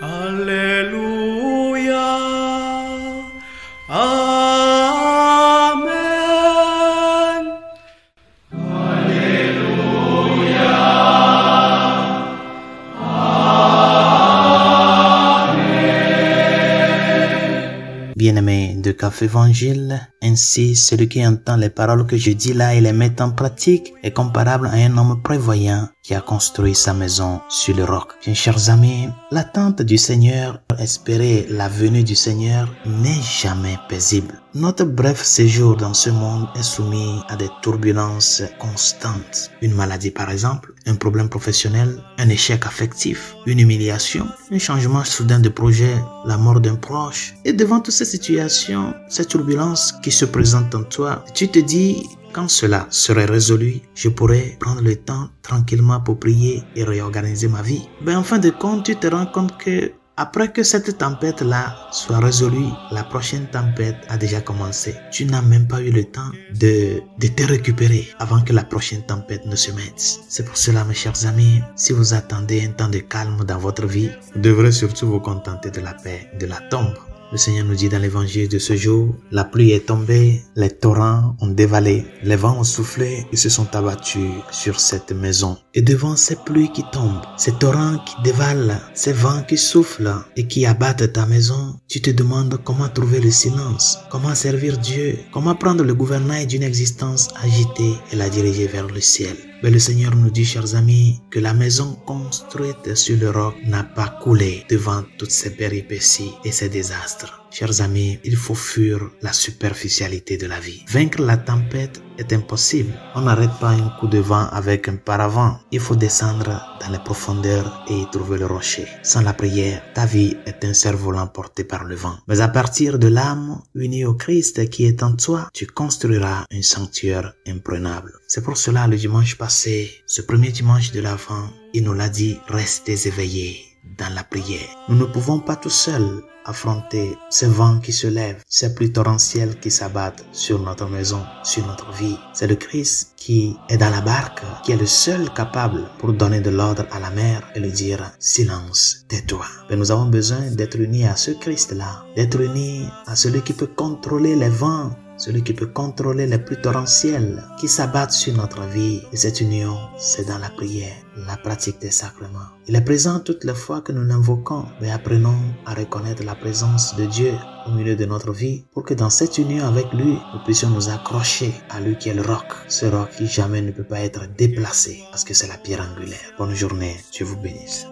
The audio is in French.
Alléluia. Amen. Bien-aimés de Café Évangile, ainsi celui qui entend les paroles que je dis là et les met en pratique est comparable à un homme prévoyant qui a construit sa maison sur le roc. Bien, chers amis, l'attente du Seigneur, espérer la venue du Seigneur n'est jamais paisible. Notre bref séjour dans ce monde est soumis à des turbulences constantes. Une maladie par exemple, un problème professionnel, un échec affectif, une humiliation, un changement soudain de projet, la mort d'un proche. Et devant toutes ces situations, ces turbulences qui se présentent en toi, tu te dis, quand cela serait résolu, je pourrais prendre le temps tranquillement pour prier et réorganiser ma vie. Mais en fin de compte, tu te rends compte que après que cette tempête-là soit résolue, la prochaine tempête a déjà commencé. Tu n'as même pas eu le temps de te récupérer avant que la prochaine tempête ne se mette. C'est pour cela, mes chers amis, si vous attendez un temps de calme dans votre vie, vous devrez surtout vous contenter de la paix, de la tombe. Le Seigneur nous dit dans l'évangile de ce jour, la pluie est tombée, les torrents ont dévalé, les vents ont soufflé et se sont abattus sur cette maison. Et devant ces pluies qui tombent, ces torrents qui dévalent, ces vents qui soufflent et qui abattent ta maison, tu te demandes comment trouver le silence, comment servir Dieu, comment prendre le gouvernail d'une existence agitée et la diriger vers le ciel. Mais le Seigneur nous dit, chers amis, que la maison construite sur le roc n'a pas coulé devant toutes ces péripéties et ces désastres. Chers amis, il faut fuir la superficialité de la vie. Vaincre la tempête est impossible. On n'arrête pas un coup de vent avec un paravent. Il faut descendre dans les profondeurs et y trouver le rocher. Sans la prière, ta vie est un cerf-volant porté par le vent. Mais à partir de l'âme unie au Christ qui est en toi, tu construiras un sanctuaire imprenable. C'est pour cela, le dimanche passé, ce premier dimanche de l'Avent, il nous l'a dit, restez éveillés dans la prière. Nous ne pouvons pas tout seuls affronter ces vents qui se lèvent, ces pluies torrentielles qui s'abattent sur notre maison, sur notre vie. C'est le Christ qui est dans la barque, qui est le seul capable pour donner de l'ordre à la mer et lui dire « Silence, tais-toi ». Mais nous avons besoin d'être unis à ce Christ-là, d'être unis à celui qui peut contrôler les vents, celui qui peut contrôler les pluies torrentielles qui s'abattent sur notre vie. Et cette union, c'est dans la prière, la pratique des sacrements. Il est présent toutes les fois que nous l'invoquons, mais apprenons à reconnaître la présence de Dieu au milieu de notre vie pour que dans cette union avec lui, nous puissions nous accrocher à lui qui est le roc. Ce roc qui jamais ne peut pas être déplacé parce que c'est la pierre angulaire. Bonne journée, Dieu vous bénisse.